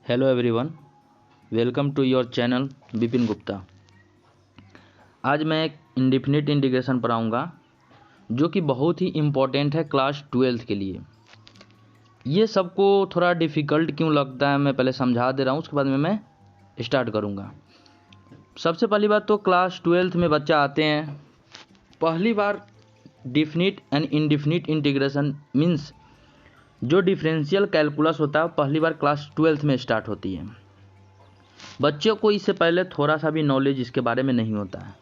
Hello everyone, welcome to your channel Vipin Gupta. आज मैं एक इंडिफिनिट इंटीग्रेशन पढ़ाऊँगा जो कि बहुत ही इम्पोर्टेंट है क्लास 12th के लिए। ये सबको थोड़ा डिफ़िकल्ट क्यों लगता है मैं पहले समझा दे रहा हूँ, उसके बाद में मैं स्टार्ट करूँगा। सबसे पहली बात तो क्लास 12th में बच्चा आते हैं, पहली बार definite and indefinite integration means जो डिफरेंशियल कैलकुलस होता है पहली बार क्लास 12th में स्टार्ट होती है। बच्चों को इससे पहले थोड़ा सा भी नॉलेज इसके बारे में नहीं होता है।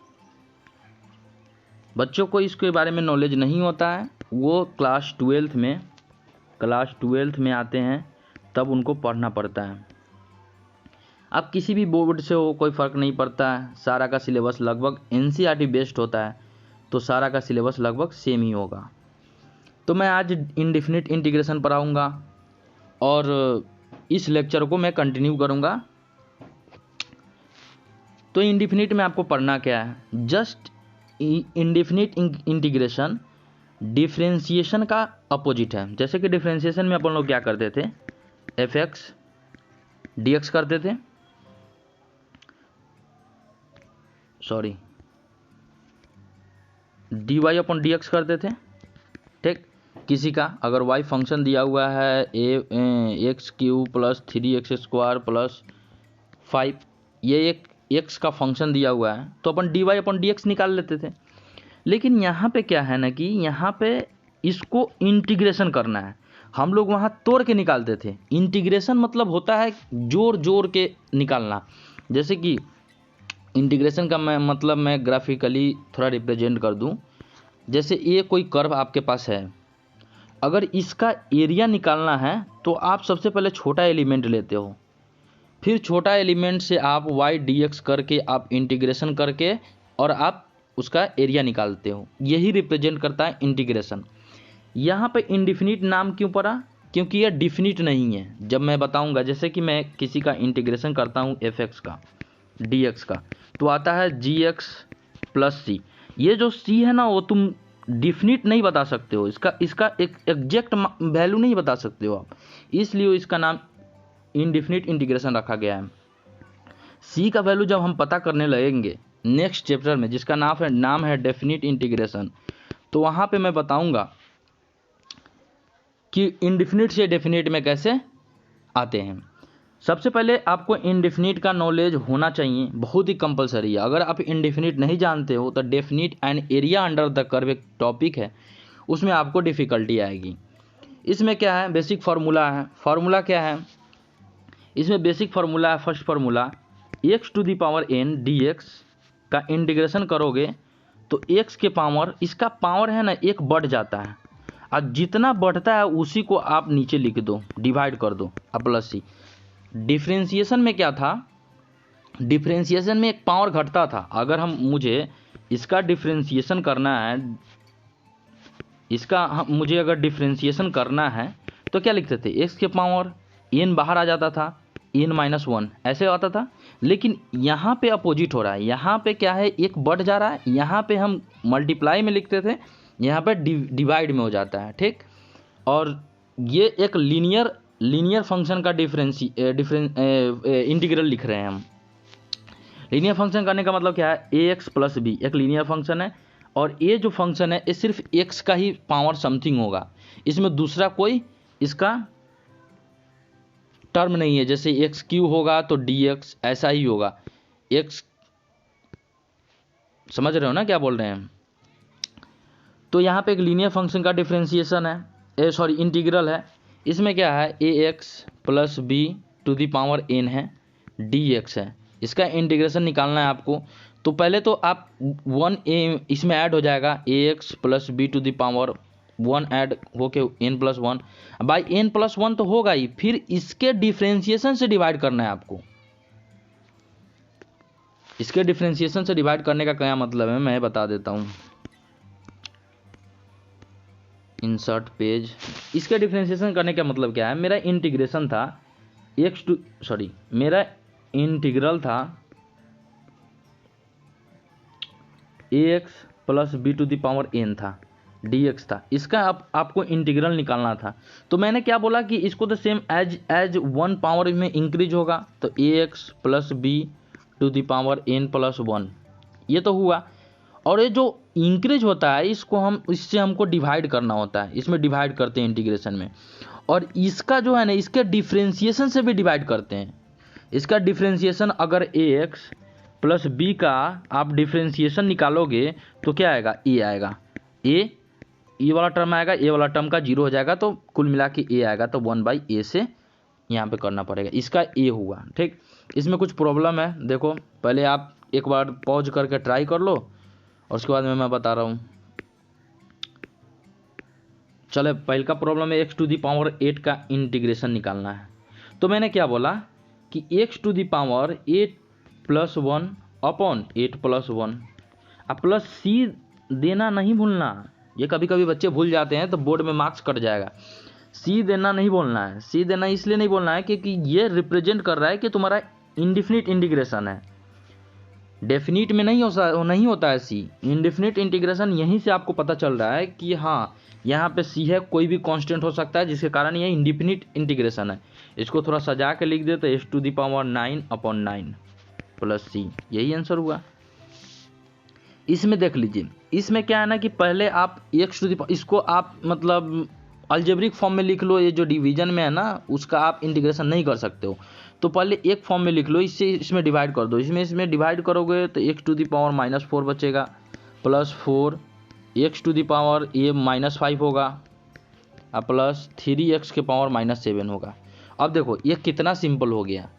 बच्चों को इसके बारे में नॉलेज नहीं होता है, वो क्लास 12th में आते हैं तब उनको पढ़ना पड़ता है। अब किसी भी बोर्ड से हो कोई फ़र्क नहीं पड़ता है, सारा का सिलेबस लगभग एनसीईआरटी बेस्ड होता है तो सारा का सिलेबस लगभग सेम ही होगा। तो मैं आज इंडिफिनिट इंटीग्रेशन पढ़ाऊँगा और इस लेक्चर को मैं कंटिन्यू करूँगा। तो इंडिफिनिट में आपको पढ़ना क्या है, जस्ट इंडिफिनिट इंटीग्रेशन डिफरेंशिएशन का अपोजिट है। जैसे कि डिफरेंशिएशन में अपन लोग क्या करते थे, एफ एक्स डी एक्स करते थे, D Y upon D X करते थे। ठीक, किसी का अगर वाई फंक्शन दिया हुआ है x cube plus 3x square plus 5, ये एक एक्स का फंक्शन दिया हुआ है तो अपन d Y upon D x निकाल लेते थे। लेकिन यहाँ पे क्या है ना कि यहाँ पे इसको इंटीग्रेशन करना है, हम लोग वहाँ तोड़ के निकालते थे। इंटीग्रेशन मतलब होता है जोड़ जोड़ के निकालना। जैसे कि इंटीग्रेशन का मैं ग्राफिकली थोड़ा रिप्रेजेंट कर दूँ। जैसे ये कोई कर्व आपके पास है, अगर इसका एरिया निकालना है तो आप सबसे पहले छोटा एलिमेंट लेते हो, फिर छोटा एलिमेंट से आप वाई डी एक्स करके आप इंटीग्रेशन करके और आप उसका एरिया निकालते हो। यही रिप्रेजेंट करता है इंटीग्रेशन। यहाँ पे इंडिफिनिट नाम क्यों पड़ा, क्योंकि यह डिफिनिट नहीं है। जब मैं बताऊँगा, जैसे कि मैं किसी का इंटीग्रेशन करता हूँ एफ एक्स का डी एक्स का, तो आता है जी एक्स प्लस सी। ये जो सी है ना, वो तुम डिफिनिट नहीं बता सकते हो, इसका एक एग्जैक्ट वैल्यू नहीं बता सकते हो आप, इसलिए इसका नाम इंडिफिनिट इंटीग्रेशन रखा गया है। सी का वैल्यू जब हम पता करने लगेंगे नेक्स्ट चैप्टर में, जिसका नाम है डेफिनिट इंटीग्रेशन, तो वहाँ पे मैं बताऊँगा कि इंडिफिनिट से डेफिनिट में कैसे आते हैं। सबसे पहले आपको इंडिफिनिट का नॉलेज होना चाहिए, बहुत ही कंपलसरी है। अगर आप इंडिफिनिट नहीं जानते हो तो definite and area under the curve एक टॉपिक है, उसमें आपको डिफ़िकल्टी आएगी। इसमें क्या है, बेसिक फार्मूला है। फार्मूला क्या है इसमें, बेसिक फार्मूला है, फर्स्ट फार्मूला x⁴n dx का इंटीग्रेशन करोगे तो x के पावर, इसका पावर है ना एक बढ़ जाता है, और जितना बढ़ता है उसी को आप नीचे लिख दो, डिवाइड कर दो अब प्लस सी। डिफरेंशिएशन में क्या था, डिफरेंशिएशन में एक पावर घटता था। अगर मुझे इसका डिफरेंशिएशन करना है, मुझे अगर डिफरेंशिएशन करना है तो क्या लिखते थे, x के पावर n बाहर आ जाता था, n-1 ऐसे आता था। लेकिन यहाँ पे अपोजिट हो रहा है, यहाँ पे क्या है एक बढ़ जा रहा है, यहाँ पे हम मल्टीप्लाई में लिखते थे, यहाँ पे डिवाइड में हो जाता है। ठीक, और ये एक लीनियर फंक्शन का इंटीग्रल लिख रहे हैं हम। लीनियर फंक्शन करने का मतलब क्या है, ए एक्स प्लस बी एक लीनियर फंक्शन है, और ये जो फंक्शन है ये सिर्फ एक्स का ही पावर समथिंग होगा, इसमें दूसरा कोई इसका टर्म नहीं है। जैसे एक्स क्यू होगा तो डी एक्स ऐसा ही होगा। एक्स, समझ रहे हो ना क्या बोल रहे हैं। तो यहाँ पे एक लीनियर फंक्शन का डिफरेंशिएशन है, इंटीग्रल है। इसमें क्या है, a x plus B to the power n है, डी एक्स है। इसका इंटीग्रेशन निकालना है आपको। तो पहले तो आप 1 इसमें ऐड हो जाएगा, a x plus B to the power 1 add होके n+1 बाई n+1 तो होगा ही, फिर इसके डिफरेंशिएशन से डिवाइड करना है आपको। इसके डिफरेंशिएशन से डिवाइड करने का क्या मतलब है मैं बता देता हूँ। इंसर्ट पेज, इसके डिफरेंशिएशन करने का मतलब क्या है, मेरा इंटीग्रेशन था मेरा इंटीग्रल था a x plus B to the power n था। dx था, इसका आपको इंटीग्रल निकालना था। तो मैंने क्या बोला कि इसको तो सेम एज 1 पावर में इंक्रीज होगा, तो ax plus B to the power n plus 1, ये तो हुआ। और ये जो इंक्रीज होता है इससे हमको डिवाइड करना होता है, इसमें डिवाइड करते हैं इंटीग्रेशन में। और इसका जो है ना, इसके डिफ्रेंशिएशन से भी डिवाइड करते हैं। इसका डिफ्रेंशिएशन अगर ax प्लस बी का आप डिफ्रेंशिएशन निकालोगे तो क्या आएगा, ए आएगा, ए वाला टर्म आएगा, ए वाला टर्म का 0 हो जाएगा, तो कुल मिला के ए आएगा, तो 1/a से यहाँ पे करना पड़ेगा, इसका ए हुआ। ठीक, इसमें कुछ प्रॉब्लम है, देखो पहले आप एक बार पॉज करके ट्राई कर लो और उसके बाद मैं बता रहा हूँ। चले, पहले का प्रॉब्लम है x टू दी पावर 8 का इंटीग्रेशन निकालना है। तो मैंने क्या बोला कि x to the power 8 plus 1 upon 8 plus 1, अब प्लस c देना नहीं भूलना, ये कभी कभी बच्चे भूल जाते हैं तो बोर्ड में मार्क्स कट जाएगा। c देना नहीं बोलना है, c देना इसलिए नहीं बोलना है क्योंकि ये रिप्रेजेंट कर रहा है कि तुम्हारा इंडिफिनिट इंटीग्रेशन है, डेफिनिट में नहीं होता है सी। इंडेफिनिट इंटीग्रेशन यहीं से आपको पता चल रहा है कि हाँ यहाँ पे सी है, कोई भी कांस्टेंट हो सकता है, जिसके कारण ये इंडिफिनिट इंटीग्रेशन है। इसको थोड़ा सजा के लिख दे तो h to the power 9 upon 9 plus c, यही आंसर हुआ। इसमें देख लीजिए, इसमें क्या है ना कि पहले आप एक्स टू दी, इसको आप मतलब अलजेब्रिक फॉर्म में लिख लो, ये जो डिवीजन में है ना उसका आप इंटीग्रेशन नहीं कर सकते हो, तो पहले एक फॉर्म में लिख लो, इसमें डिवाइड कर दो, इसमें डिवाइड करोगे तो एक्स टू दी पावर -4 बचेगा, plus 4 X to the power ये -5 होगा, अब प्लस 3x के पावर -7 होगा। अब देखो ये कितना सिंपल हो गया,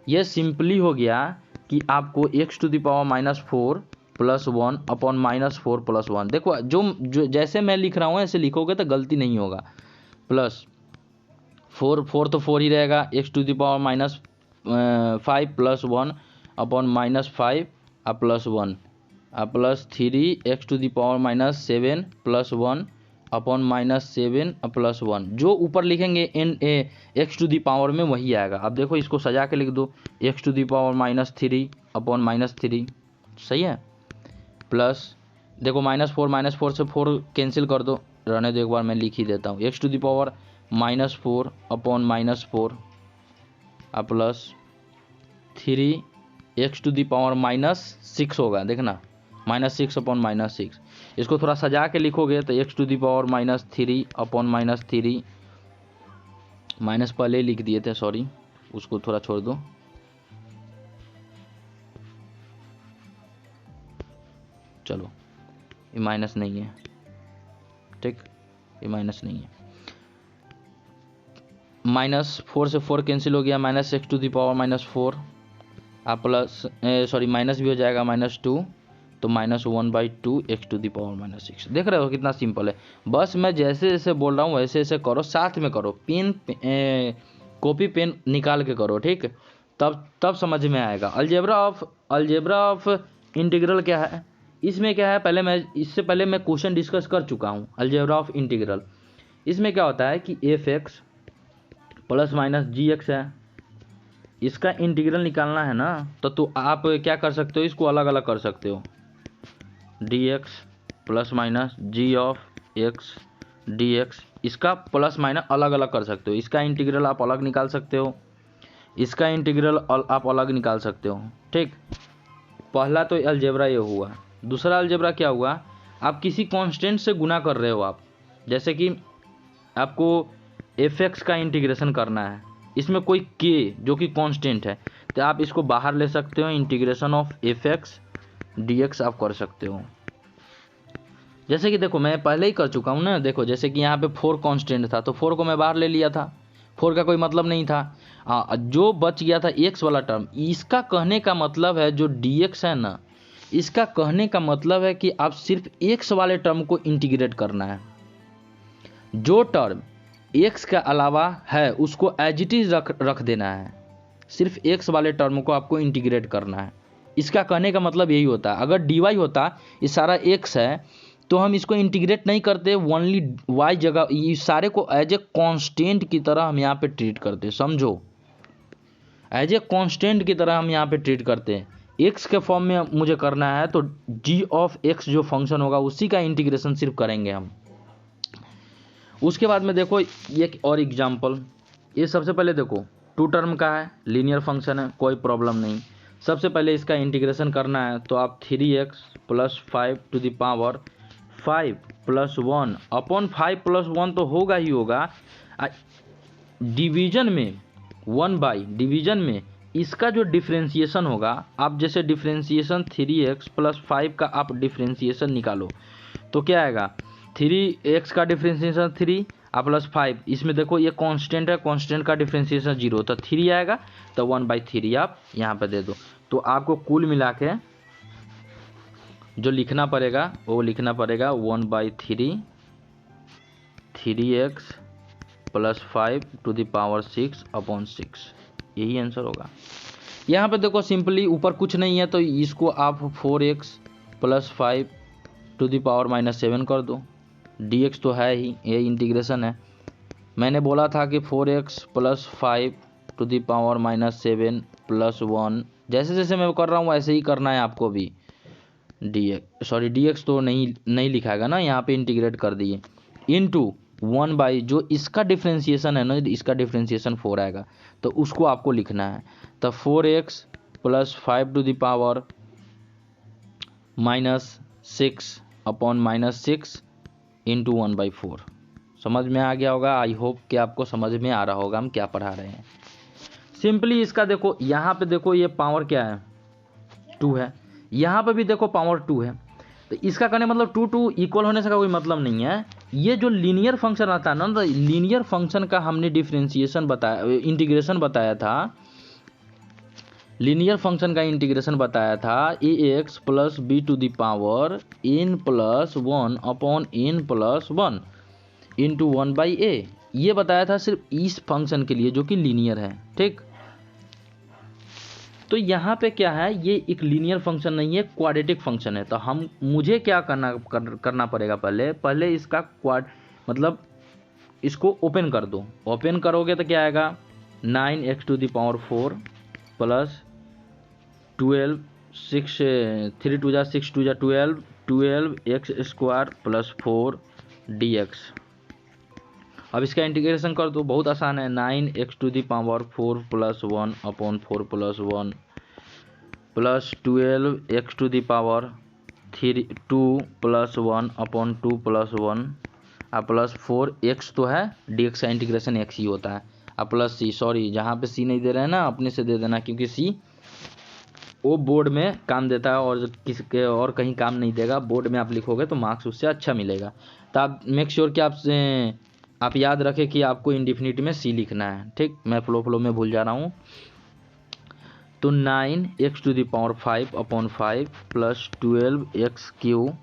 ये सिंपली हो गया कि आपको X to the power -4 plus 1 upon -4 plus 1, देखो जो जैसे मैं लिख रहा हूँ ऐसे लिखोगे तो गलती नहीं होगा, प्लस 4 तो 4 ही रहेगा, X to the power -5 plus 1 upon -5 अब प्लस 1 अब plus 3 X to the power -7 plus 1 upon -7 plus 1, जो ऊपर लिखेंगे एक्स टू दी पावर में वही आएगा। अब देखो इसको सजा के लिख दो, X to the power -3 upon -3, सही है, प्लस देखो -4 से 4 कैंसिल कर दो, रहने दो, एक बार मैं लिख ही देता हूँ, X to the power -4 upon -4 अब plus 3 X to the power -6 होगा, देखना -6 अपॉन -6, इसको थोड़ा सजा के लिखोगे तो X to the power -3 upon -3, minus पहले लिख दिए थे, सॉरी उसको थोड़ा छोड़ दो, चलो ये माइनस नहीं है, ठीक, ये माइनस नहीं है, -4 से 4 कैंसिल हो गया, -x टू दी पावर -4 आप प्लस सॉरी माइनस भी हो जाएगा -2, तो -1/2 x टू दी पावर -6। देख रहे हो कितना सिंपल है, बस मैं जैसे जैसे बोल रहा हूँ वैसे वैसे करो, साथ में करो, पेन कॉपी पेन निकाल के करो, ठीक, तब समझ में आएगा। अलजेब्रा ऑफ इंटीग्रल क्या है, इसमें क्या है, इससे पहले मैं क्वेश्चन डिस्कस कर चुका हूँ अलजेब्रा ऑफ इंटीग्रल। इसमें क्या होता है कि f(x) प्लस माइनस g(x) है, इसका इंटीग्रल निकालना है ना, तो आप क्या कर सकते हो, इसको अलग अलग कर सकते हो, dx plus minus g(x) dx, इसका प्लस माइनस अलग अलग कर सकते हो, इसका इंटीग्रल आप अलग निकाल सकते हो, इसका इंटीग्रल आप अलग निकाल सकते हो, ठीक। पहला तो अलजेब्रा ये हुआ। दूसरा अलजेब्रा क्या हुआ, आप किसी कांस्टेंट से गुना कर रहे हो, आप जैसे कि आपको f(x) का इंटीग्रेशन करना है, इसमें कोई k जो कि कांस्टेंट है, तो आप इसको बाहर ले सकते हो, इंटीग्रेशन ऑफ f(x) dx आप कर सकते हो। जैसे कि देखो मैं पहले ही कर चुका हूँ ना, देखो जैसे कि यहाँ पे 4 कांस्टेंट था तो 4 को मैं बाहर ले लिया था, 4 का कोई मतलब नहीं था, जो बच गया था x वाला टर्म, इसका कहने का मतलब है जो dx है ना, इसका कहने का मतलब है कि आप सिर्फ x वाले टर्म को इंटीग्रेट करना है, जो टर्म x के अलावा है उसको एज इट इज रख देना है, सिर्फ x वाले टर्म को आपको इंटीग्रेट करना है। इसका कहने का मतलब यही होता है। अगर dy होता, ये सारा x है, तो हम इसको इंटीग्रेट नहीं करते, ओनली y जगह, ये सारे को एज ए कांस्टेंट की तरह हम यहाँ पे ट्रीट करते, समझो, एज ए कांस्टेंट की तरह हम यहाँ पे ट्रीट करते हैं। x के फॉर्म में मुझे करना है तो g(x) जो फंक्शन होगा उसी का इंटीग्रेशन सिर्फ करेंगे हम, उसके बाद में देखो एक और एग्जाम्पल, ये सबसे पहले देखो 2 टर्म का है, लीनियर फंक्शन है, कोई प्रॉब्लम नहीं। सबसे पहले इसका इंटीग्रेशन करना है तो आप 3x + 5 to the power 5 + 1 upon 5 + 1 तो होगा ही होगा। डिवीजन में 1 डिवीजन में इसका जो डिफ्रेंशिएशन होगा, आप जैसे डिफ्रेंशिएशन 3x + 5 का आप डिफ्रेंशिएशन निकालो तो क्या आएगा, 3x का डिफ्रेंशिएशन 3 प्लस 5, इसमें देखो ये कांस्टेंट है, कांस्टेंट का डिफ्रेंशिएशन 0 तो 3 आएगा, तो 1/3 आप यहाँ पे दे दो। तो आपको कुल मिला के जो लिखना पड़ेगा वो लिखना पड़ेगा 1/3 3x + 5 to the power 6 upon 6, यही आंसर होगा। यहाँ पे देखो सिंपली ऊपर कुछ नहीं है तो इसको आप 4x + 5 टू द पावर -7 कर दो, dx तो है ही, ये इंटीग्रेशन है। मैंने बोला था कि 4x + 5 टू द पावर -7 + 1, जैसे जैसे मैं कर रहा हूँ वैसे ही करना है आपको भी। dx तो नहीं लिखाएगा ना, यहाँ पे इंटीग्रेट कर दिए, इनटू 1 जो इसका डिफ्रेंशिएशन है ना, इसका डिफ्रेंशिएशन 4 आएगा तो उसको आपको लिखना है। तो 4x + 5 to the power -6 upon -6 into 1/4। समझ में आ गया होगा, आई होप कि आपको समझ में आ रहा होगा हम क्या पढ़ा रहे हैं। सिंपली इसका देखो, यहाँ पे देखो ये पावर क्या है 2 है, यहाँ पे भी देखो पावर 2 है, तो इसका करने मतलब 2 इक्वल होने से का कोई मतलब नहीं है। ये जो लीनियर फंक्शन आता है ना, तो लीनियर फंक्शन का हमने डिफरेंशिएशन बताया, इंटीग्रेशन बताया था, लीनियर फंक्शन का इंटीग्रेशन बताया था ax + b to the power n + 1 upon n + 1 into 1/a, ये बताया था सिर्फ इस फंक्शन के लिए जो कि लीनियर है, ठीक। तो यहाँ पे क्या है, ये एक लीनियर फंक्शन नहीं है, क्वाड्रेटिक फंक्शन है। तो मुझे क्या करना पड़ेगा, पहले इसका मतलब इसको ओपन कर दो। ओपन करोगे तो क्या आएगा, 9x to the power 4 plus 12 6 3 2 6 2 12 12x² + 4 dx। अब इसका इंटीग्रेशन कर दो, बहुत आसान है, 9x to the power 4 + 1 upon 4 + 1 plus 12x to the power 2 + 1 upon 2 + 1 plus 4x तो है, dx का इंटीग्रेशन x ही होता है, प्लस c, सॉरी जहाँ पे c नहीं दे रहे हैं ना अपने से दे देना, क्योंकि c वो बोर्ड में काम देता है और किसी के और कहीं काम नहीं देगा। बोर्ड में आप लिखोगे तो मार्क्स उससे अच्छा मिलेगा। तो आप मेक श्योर कि आप याद रखें कि आपको इंडेफिनिट में c लिखना है, ठीक। मैं फ्लो में भूल जा रहा हूँ। तो 9x to the power 5 upon 5 plus 12x³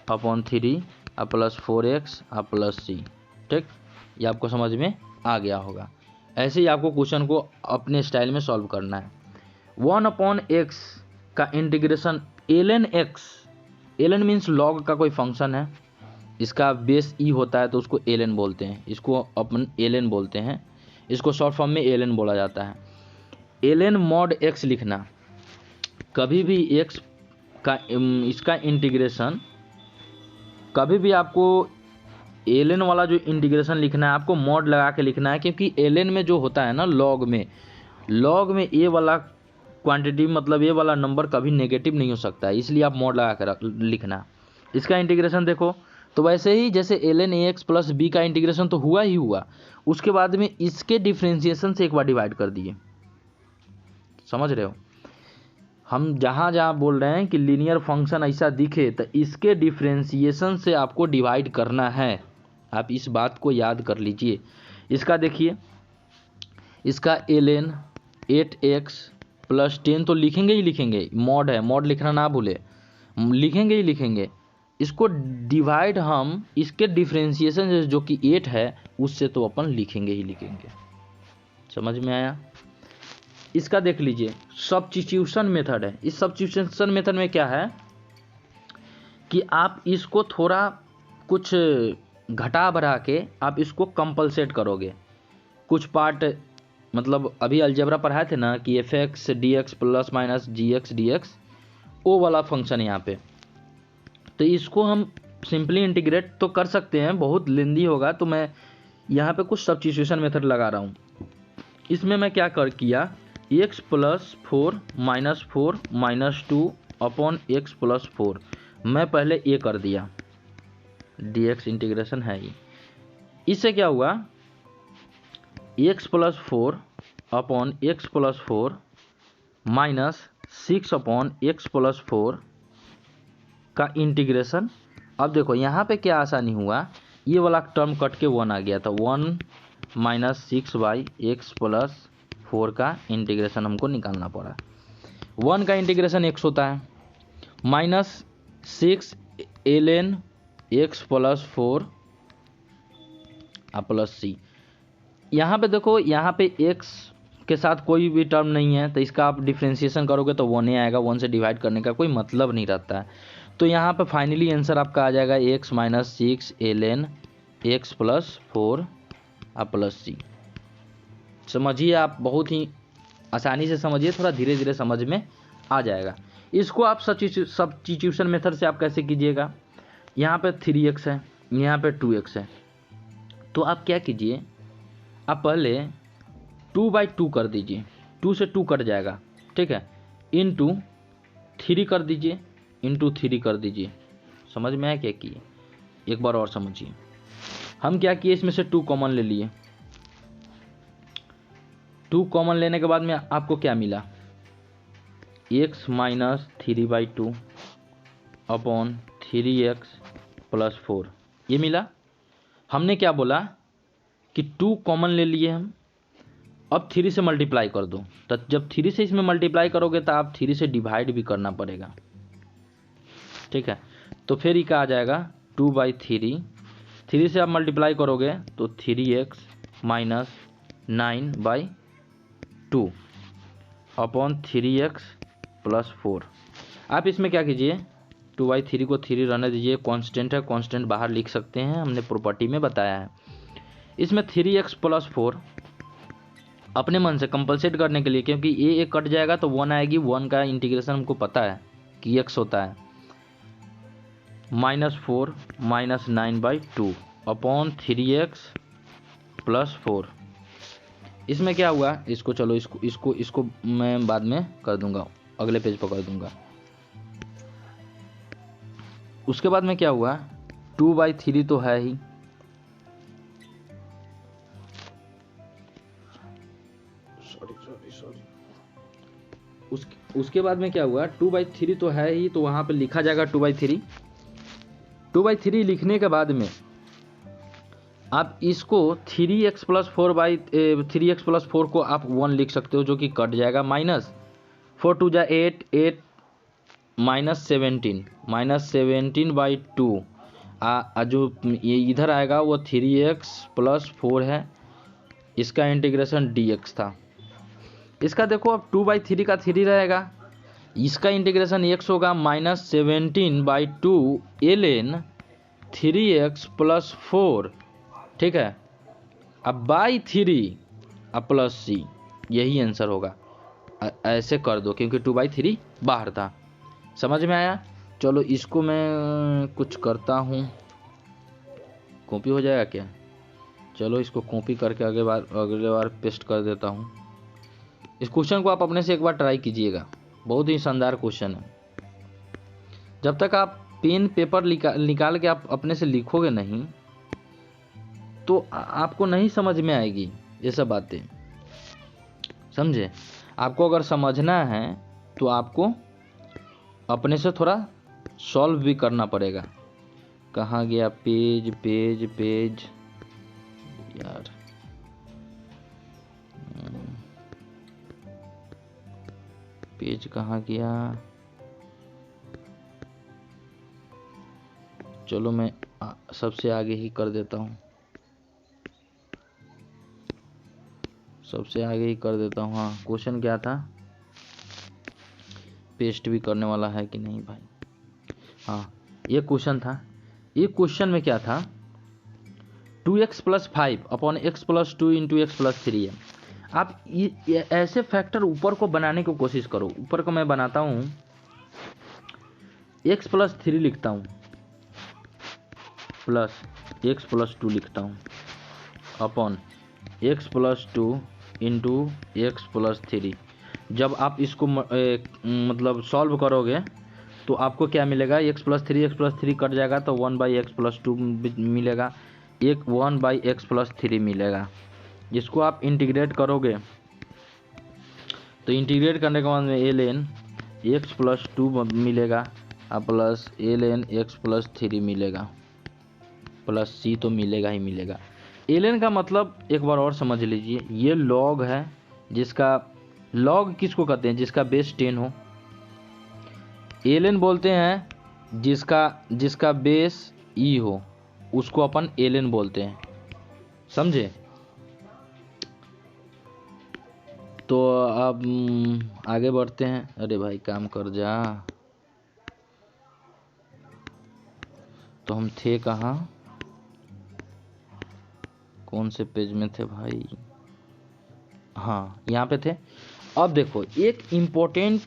upon 3 plus 4x plus c, ठीक। ये आपको समझ में आ गया होगा। ऐसे ही आपको क्वेश्चन को अपने स्टाइल में सॉल्व करना है। 1/x का integration ln x, ln means log का कोई फंक्शन है, इसका बेस e होता है तो उसको ln बोलते हैं, इसको अपन ln बोलते हैं, इसको शॉर्ट फॉर्म में ln बोला जाता है। ln mod x लिखना, कभी भी x का इसका इंटीग्रेशन, कभी भी आपको ln वाला जो इंटीग्रेशन लिखना है आपको मॉड लगा के लिखना है, क्योंकि ln में जो होता है ना लॉग में ये वाला क्वांटिटी मतलब ये वाला नंबर कभी नेगेटिव नहीं हो सकता है, इसलिए आप मॉड लगा कर लिखना। इसका इंटीग्रेशन देखो तो वैसे ही जैसे ln ax + b का इंटीग्रेशन तो हुआ ही हुआ, उसके बाद में इसके डिफ्रेंशिएशन से एक बार डिवाइड कर दिए। समझ रहे हो, हम जहाँ बोल रहे हैं कि लीनियर फंक्शन ऐसा दिखे तो इसके डिफ्रेंशिएशन से आपको डिवाइड करना है, आप इस बात को याद कर लीजिए। इसका देखिए, इसका ln 8x + 10 तो लिखेंगे ही लिखेंगे, मॉड है, मॉड लिखना ना भूले, लिखेंगे ही लिखेंगे। इसको डिवाइड हम इसके डिफ्रेंशिएशन जो कि 8 है उससे तो अपन लिखेंगे ही लिखेंगे। समझ में आया। इसका देख लीजिए, सब्स्टिट्यूशन मेथड है। इस सब्स्टिट्यूशन मेथड में क्या है कि आप इसको थोड़ा कुछ घटा बढ़ा के आप इसको कंपलसेट करोगे। कुछ पार्ट मतलब अभी अलजेब्रा पढ़ाए थे ना कि fx dx ± gx dx, वो वाला फंक्शन यहाँ पे, तो इसको हम सिंपली इंटीग्रेट तो कर सकते हैं, बहुत लेंदी होगा, तो मैं यहाँ पे कुछ सब्स्टिट्यूशन मेथड लगा रहा हूँ। इसमें मैं क्या किया, x plus 4 minus 4 minus 2 upon x plus 4 मैं पहले ये कर दिया, dx इंटीग्रेशन है ये। इससे क्या हुआ, x plus 4 upon x plus 4 minus 6 upon x plus 4 का इंटीग्रेशन। अब देखो यहाँ पे क्या आसानी हुआ, ये वाला टर्म कट के 1 आ गया था, 1 माइनस 6 बाई एक्स प्लस 4 का इंटीग्रेशन हमको निकालना पड़ा। 1 का इंटीग्रेशन x होता है, minus 6 ln x plus 4 plus c। यहाँ पे देखो, यहाँ पे x के साथ कोई भी टर्म नहीं है, तो इसका आप डिफ्रेंशिएशन करोगे तो 1 ही आएगा, 1 से डिवाइड करने का कोई मतलब नहीं रहता है। तो यहाँ पे फाइनली आंसर आपका आ जाएगा x minus 6 ln x plus 4 plus c। समझिए, आप बहुत ही आसानी से समझिए, थोड़ा धीरे धीरे समझ में आ जाएगा। इसको आप सब्स्टिट्यूशन मेथड से आप कैसे कीजिएगा, यहाँ पे 3x है, यहाँ पे 2x है, तो आप क्या कीजिए, आप पहले 2/2 कर दीजिए, 2 से 2 कट जाएगा, ठीक है, इंटू 3 कर दीजिए, इंटू 3 कर दीजिए। समझ में आया क्या किए, एक बार और समझिए। हम क्या किए, इसमें से 2 कॉमन ले लिए, 2 कॉमन लेने के बाद में आपको क्या मिला, x minus 3/2 upon 3x plus 4 ये मिला। हमने क्या बोला कि 2 कॉमन ले लिए हम, अब 3 से मल्टीप्लाई कर दो, तो जब 3 से इसमें मल्टीप्लाई करोगे तो आप 3 से डिवाइड भी करना पड़ेगा, ठीक है। तो फिर ये क्या आ जाएगा, 2/3, 3 से आप मल्टीप्लाई करोगे तो 3x minus 9/2 upon 3x plus 4। आप इसमें क्या कीजिए, 2/3 को 3 रहने दीजिए, कांस्टेंट है, कांस्टेंट बाहर लिख सकते हैं, हमने प्रॉपर्टी में बताया है। इसमें 3x प्लस 4 अपने मन से कंपलसेट करने के लिए, क्योंकि ये कट जाएगा तो 1 आएगी, 1 का इंटीग्रेशन हमको पता है कि x होता है, -4 माइनस 9/2 अपॉन 3x प्लस 4। इसमें क्या हुआ, इसको चलो इसको मैं बाद में कर दूंगा, अगले पेज पर कर दूंगा। उसके बाद में क्या हुआ, 2/3 तो है ही, उसके बाद में क्या हुआ, 2/3 तो है ही, तो वहां पे लिखा जाएगा 2/3। 2/3 लिखने के बाद में आप इसको 3x प्लस 4 को आप 1 लिख सकते हो, जो कि कट जाएगा, माइनस 4 2 जा 8 8 माइनस 17/2 जो ये इधर आएगा वो 3x प्लस 4 है, इसका इंटीग्रेशन dx था। इसका देखो अब 2/3 का 3 रहेगा, इसका इंटीग्रेशन x होगा, -17/2 ln 3x प्लस 4, ठीक है, अब बाई 3 अब प्लस c, यही आंसर होगा। ऐसे कर दो, क्योंकि 2/3 बाहर था। समझ में आया। चलो इसको मैं कुछ करता हूँ, कॉपी हो जाएगा क्या, चलो इसको कॉपी करके अगले बार पेस्ट कर देता हूँ। इस क्वेश्चन को आप अपने से एक बार ट्राई कीजिएगा, बहुत ही शानदार क्वेश्चन है। जब तक आप पेन पेपर निकाल के आप अपने से लिखोगे नहीं तो आपको नहीं समझ में आएगी ये सब बातें, समझे। आपको अगर समझना है तो आपको अपने से थोड़ा सॉल्व भी करना पड़ेगा। कहाँ गया पेज पेज पेज यार, पेज कहाँ गया। चलो मैं सबसे आगे ही कर देता हूँ, सबसे आगे ही कर देता हूँ। हाँ, क्वेश्चन क्या था, पेस्ट भी करने वाला है कि नहीं भाई। हाँ, ये क्वेश्चन था। ये क्वेश्चन में क्या था, 2x plus 5 upon x plus 2 into x plus 3 है। आप ये ऐसे फैक्टर ऊपर को बनाने की कोशिश करो। ऊपर को मैं बनाता हूँ, x प्लस 3 लिखता हूँ, प्लस एक्स प्लस 2 लिखता हूँ upon x plus 2 into x plus 3। जब आप इसको मतलब सॉल्व करोगे तो आपको क्या मिलेगा, एक्स प्लस थ्री कट जाएगा तो 1/x+2 मिलेगा, एक 1/x+3 मिलेगा। जिसको आप इंटीग्रेट करोगे तो इंटीग्रेट करने के बाद में ln x+2 मिलेगा प्लस ln x+3 मिलेगा, प्लस c तो मिलेगा ही मिलेगा। ln का मतलब एक बार और समझ लीजिए, ये log है, जिसका log किसको कहते हैं, जिसका बेस 10 हो। ln बोलते हैं जिसका बेस e हो, उसको अपन ln बोलते हैं, समझे। तो अब आगे बढ़ते हैं। अरे भाई काम कर जा। तो हम थे कहाँ, कौन से पेज में थे भाई, हाँ यहाँ पे थे। अब देखो एक इम्पोर्टेंट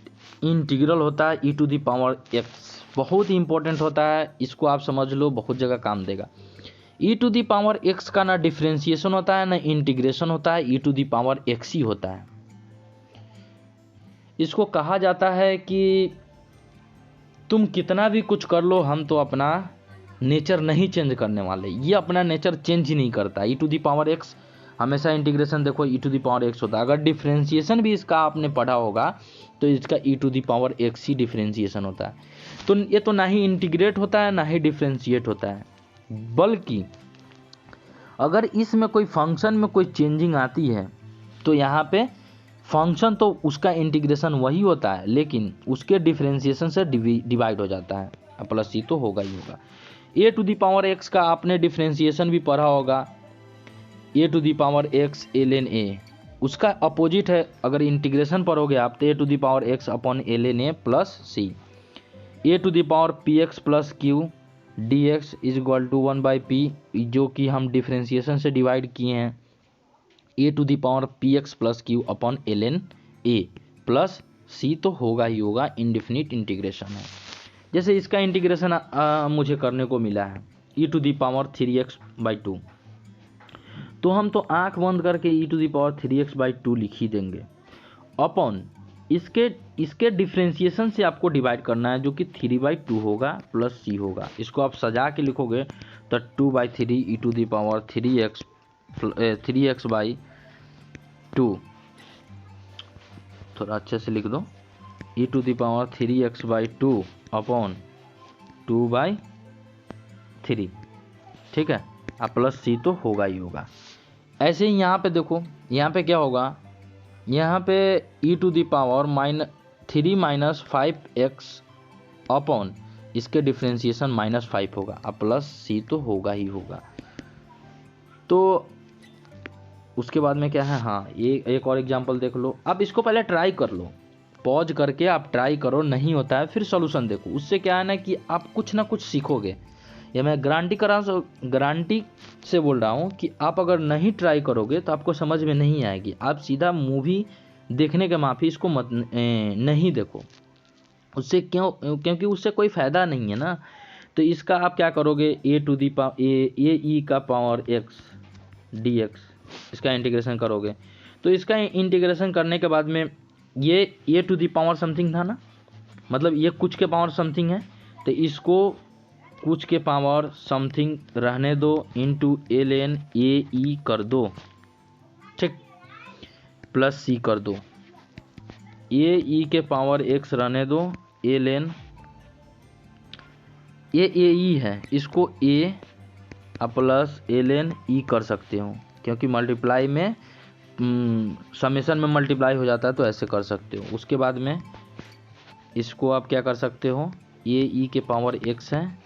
इंटीग्रल होता है e⁻x, बहुत ही इंपॉर्टेंट होता है, इसको आप समझ लो, बहुत जगह काम देगा। e⁻x का ना डिफ्रेंशिएशन होता है ना इंटीग्रेशन होता है, e⁻x ही होता है। इसको कहा जाता है कि तुम कितना भी कुछ कर लो, हम तो अपना नेचर नहीं चेंज करने वाले, ये अपना नेचर चेंज ही नहीं करता। e⁻x हमेशा इंटीग्रेशन देखो e⁻x होता है। अगर डिफ्रेंशिएशन भी इसका आपने पढ़ा होगा तो इसका e⁻x ही डिफ्रेंशिएशन होता है। तो ये तो ना ही इंटीग्रेट होता है ना ही डिफ्रेंशिएट होता है, बल्कि अगर इसमें कोई फंक्शन में कोई चेंजिंग आती है तो यहाँ पे फंक्शन तो उसका इंटीग्रेशन वही होता है, लेकिन उसके डिफ्रेंशिएशन से डिवाइड हो जाता है, प्लस सी तो होगा ही होगा। a⁻x का आपने डिफ्रेंशिएशन भी पढ़ा होगा, a⁻x ln a, उसका अपोजिट है। अगर इंटीग्रेशन पढ़ोगे आप तो a⁻x upon ln a plus C. a⁻px plus q dx is equal to 1/p, जो कि हम डिफ्रेंशिएशन से डिवाइड किए हैं, a⁻px plus q upon ln a plus c तो होगा ही होगा, इनडिफिनिट इंटीग्रेशन है। जैसे इसका इंटीग्रेशन मुझे करने को मिला है e⁻3x/2, तो हम तो आंख बंद करके e⁻3x/2 लिख ही देंगे अपॉन इसके डिफ्रेंशिएशन से आपको डिवाइड करना है, जो कि 3/2 होगा प्लस c होगा। इसको आप सजा के लिखोगे तो 2/3 e⁻3x/2, थोड़ा अच्छे से लिख दो, e⁻3x/2 अपॉन 2/3, ठीक है, अब प्लस c तो होगा ही होगा। ऐसे ही यहाँ पे देखो, यहाँ पे क्या होगा, यहाँ पे e⁻3 - 5x अपॉन इसके डिफ्रेंशिएशन -5 होगा, अब प्लस c तो होगा ही होगा। तो उसके बाद में क्या है, हाँ ये एक और एग्जांपल देख लो। अब इसको पहले ट्राई कर लो, पॉज करके आप ट्राई करो, नहीं होता है फिर सॉल्यूशन देखो। उससे क्या है ना कि आप कुछ ना कुछ सीखोगे। या मैं गारंटी से बोल रहा हूँ कि आप अगर नहीं ट्राई करोगे तो आपको समझ में नहीं आएगी। आप सीधा मूवी देखने के माफी इसको मत नहीं देखो, उससे क्योंकि उससे कोई फ़ायदा नहीं है ना। तो इसका आप क्या करोगे, e⁻x dx, इसका इंटीग्रेशन करोगे तो इसका इंटीग्रेशन करने के बाद में ये a⁻ समथिंग था ना, मतलब ये कुछ के पावर समथिंग है, तो इसको कुछ के पावर समथिंग रहने दो इंटू ln a कर दो, ठीक, प्लस c कर दो, a के पावर x रहने दो, ln a है, इसको a प्लस ln e कर सकते हो, क्योंकि मल्टीप्लाई में समेशन में मल्टीप्लाई हो जाता है तो ऐसे कर सकते हो। उसके बाद में इसको आप क्या कर सकते हो, a के पावर x है,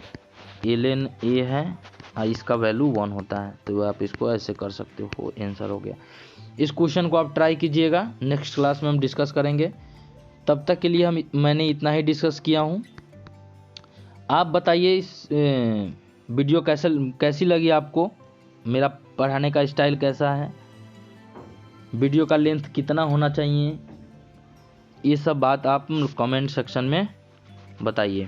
ln a है, इसका वैल्यू 1 होता है, तो आप इसको ऐसे कर सकते हो। आंसर हो गया। इस क्वेश्चन को आप ट्राई कीजिएगा, नेक्स्ट क्लास में हम डिस्कस करेंगे। तब तक के लिए मैंने इतना ही डिस्कस किया हूँ। आप बताइए इस वीडियो कैसी लगी आपको, मेरा पढ़ाने का स्टाइल कैसा है, वीडियो का लेंथ कितना होना चाहिए, ये सब बात आप कमेंट सेक्शन में बताइए।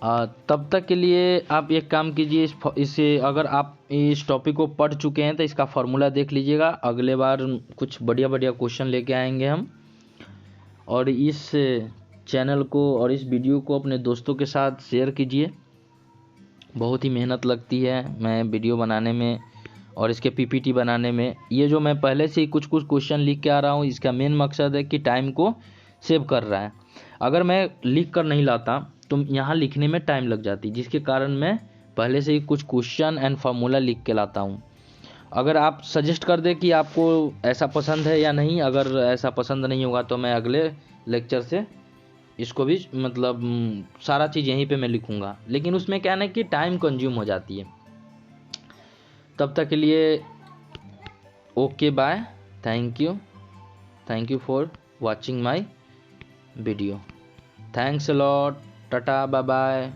तब तक के लिए आप एक काम कीजिए, इसे अगर आप इस टॉपिक को पढ़ चुके हैं तो इसका फार्मूला देख लीजिएगा। अगले बार कुछ बढ़िया बढ़िया क्वेश्चन लेके आएंगे हम। और इस चैनल को और इस वीडियो को अपने दोस्तों के साथ शेयर कीजिए। बहुत ही मेहनत लगती है मैं वीडियो बनाने में और इसके पीपीटी बनाने में। ये जो मैं पहले से ही कुछ कुछ क्वेश्चन लिख के आ रहा हूँ, इसका मेन मकसद है कि टाइम को सेव कर रहा है। अगर मैं लिख कर नहीं लाता तो यहाँ लिखने में टाइम लग जाती, जिसके कारण मैं पहले से ही कुछ क्वेश्चन एंड फार्मूला लिख के लाता हूँ। अगर आप सजेस्ट कर दें कि आपको ऐसा पसंद है या नहीं, अगर ऐसा पसंद नहीं होगा तो मैं अगले लेक्चर से इसको भी मतलब सारा चीज़ यहीं पे मैं लिखूँगा, लेकिन उसमें क्या है कि टाइम कंज्यूम हो जाती है। तब तक के लिए okay bye, thank you for watching my video, thanks a lot, tata bye bye.